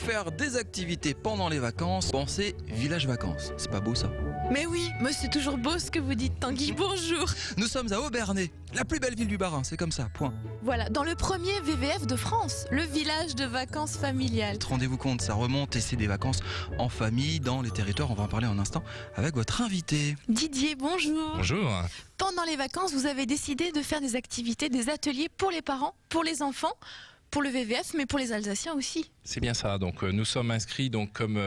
faire des activités pendant les vacances, pensez village vacances. C'est pas beau ça? Mais oui, mais c'est toujours beau ce que vous dites, Tanguy. Bonjour. Nous sommes à Obernai, la plus belle ville du Bas-Rhin, c'est comme ça, point. Voilà, dans le premier VVF de France, le village de vacances familiales. Rendez-vous compte, ça remonte et c'est des vacances en famille, dans les territoires. On va en parler en un instant avec votre invité. Didier, bonjour. Bonjour. Pendant les vacances, vous avez décidé de faire des activités, des ateliers pour les parents, pour les enfants, pour le VVF, mais pour les Alsaciens aussi. C'est bien ça. Donc nous sommes inscrits, donc comme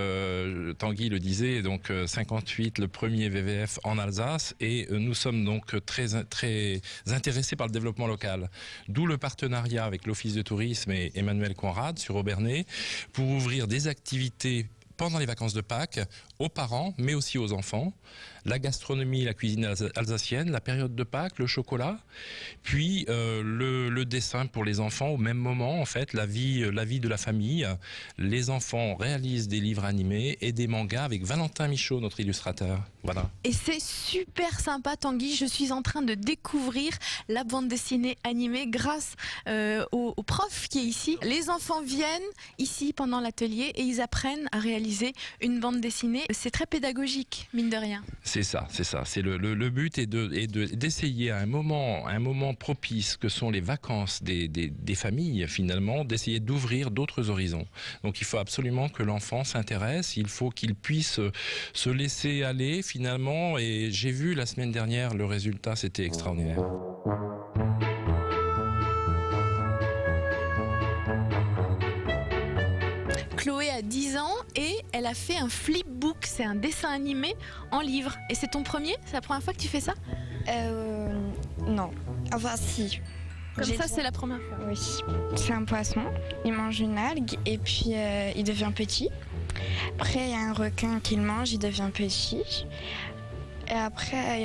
Tanguy le disait, donc 58 le premier VVF en Alsace, et nous sommes donc très intéressés par le développement local. D'où le partenariat avec l'Office de tourisme et Emmanuel Conrad sur Obernai pour ouvrir des activités pendant les vacances de Pâques aux parents, mais aussi aux enfants. La gastronomie, la cuisine alsacienne, la période de Pâques, le chocolat, puis le dessin pour les enfants au même moment, en fait, la vie de la famille. Les enfants réalisent des livres animés et des mangas avec Valentin Michaud, notre illustrateur. Voilà. Et c'est super sympa, Tanguy. Je suis en train de découvrir la bande dessinée animée grâce au prof qui est ici. Les enfants viennent ici pendant l'atelier et ils apprennent à réaliser une bande dessinée. C'est très pédagogique, mine de rien. C'est ça. C'est le but est d'essayer à un moment propice que sont les vacances des familles, finalement, d'essayer d'ouvrir d'autres horizons. Donc il faut absolument que l'enfant s'intéresse, il faut qu'il puisse se laisser aller finalement, et j'ai vu la semaine dernière le résultat, c'était extraordinaire. Chloé a 10 ans et elle a fait un flipbook, c'est un dessin animé en livre. Et c'est ton premier? C'est la première fois que tu fais ça? Non. Enfin, si. Comme ça, c'est la première fois. Oui. C'est un poisson. Il mange une algue et puis il devient petit. Après, il y a un requin qui le mange, il devient petit. Et après,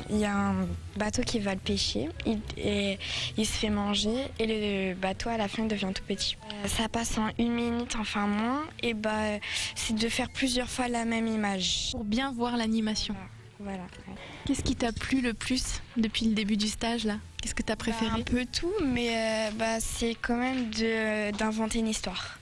il y a un bateau qui va le pêcher et il se fait manger et le bateau à la fin devient tout petit. Ça passe en 1 minute, enfin moins, et c'est de faire plusieurs fois la même image. Pour bien voir l'animation. Voilà. Qu'est-ce qui t'a plu le plus depuis le début du stage là? Qu'est-ce que t'as préféré? Un peu tout, mais c'est quand même d'inventer une histoire.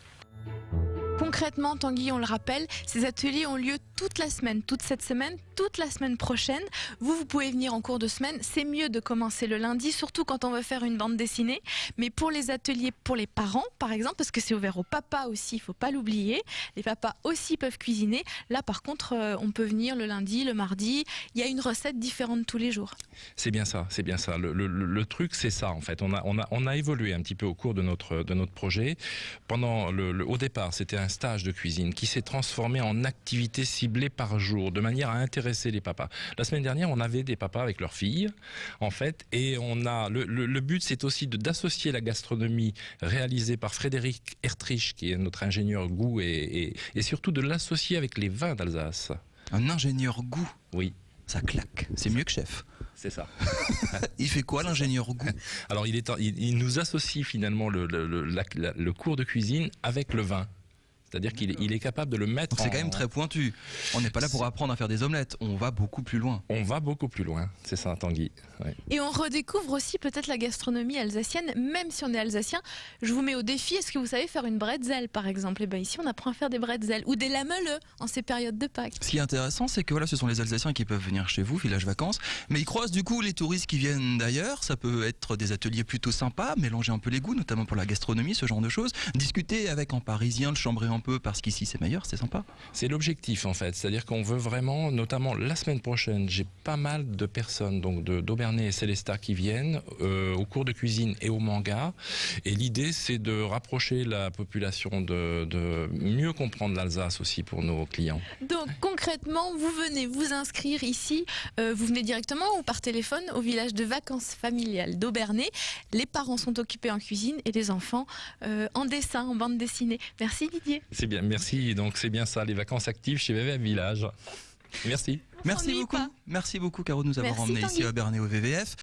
Concrètement, Tanguy, on le rappelle, ces ateliers ont lieu toute la semaine, toute cette semaine, toute la semaine prochaine. Vous pouvez venir en cours de semaine. C'est mieux de commencer le lundi, surtout quand on veut faire une bande dessinée. Mais pour les ateliers pour les parents, par exemple, parce que c'est ouvert aux papas aussi, il ne faut pas l'oublier. Les papas aussi peuvent cuisiner. Là, par contre, on peut venir le lundi, le mardi. Il y a une recette différente tous les jours. C'est bien ça, c'est bien ça. Le truc, c'est ça, en fait. On a évolué un petit peu au cours de notre projet. Au départ, c'était un stage de cuisine qui s'est transformé en activité ciblée par jour, de manière à intéresser les papas. La semaine dernière, on avait des papas avec leurs filles, en fait, et le but, c'est aussi d'associer la gastronomie réalisée par Frédéric Ertrich, qui est notre ingénieur goût, et surtout de l'associer avec les vins d'Alsace. Un ingénieur goût? Oui. Ça claque, c'est mieux que chef. C'est ça. Il fait quoi l'ingénieur goût? Alors il nous associe finalement le cours de cuisine avec le vin. C'est-à-dire qu'il est capable de le mettre. C'est quand même très pointu. On n'est pas là pour apprendre à faire des omelettes. On va beaucoup plus loin. On va beaucoup plus loin. C'est ça, Tanguy. Ouais. Et on redécouvre aussi peut-être la gastronomie alsacienne, même si on est alsacien. Je vous mets au défi, est-ce que vous savez faire une bretzel, par exemple? Et bien ici, on apprend à faire des bretzels ou des lamelleux en ces périodes de Pâques. Ce qui est intéressant, c'est que voilà, ce sont les Alsaciens qui peuvent venir chez vous, village vacances, mais ils croisent du coup les touristes qui viennent d'ailleurs. Ça peut être des ateliers plutôt sympas, mélanger un peu les goûts, notamment pour la gastronomie, ce genre de choses. Discuter avec un Parisien, le chambrer un peu, parce qu'ici c'est meilleur, c'est sympa. C'est l'objectif en fait, c'est-à-dire qu'on veut vraiment, notamment la semaine prochaine, j'ai pas mal de personnes donc d'Obernai et Célestat qui viennent au cours de cuisine et au manga, et l'idée c'est de rapprocher la population, de mieux comprendre l'Alsace aussi pour nos clients. Donc concrètement, vous venez vous inscrire ici, vous venez directement ou par téléphone au village de vacances familiales d'Obernai. Les parents sont occupés en cuisine et les enfants en dessin, en bande dessinée. Merci Didier. C'est bien, merci. Donc c'est bien ça, les vacances actives chez VVF Village. Merci. Merci beaucoup. Merci beaucoup Caro de nous avoir emmenés ici à Obernai au VVF.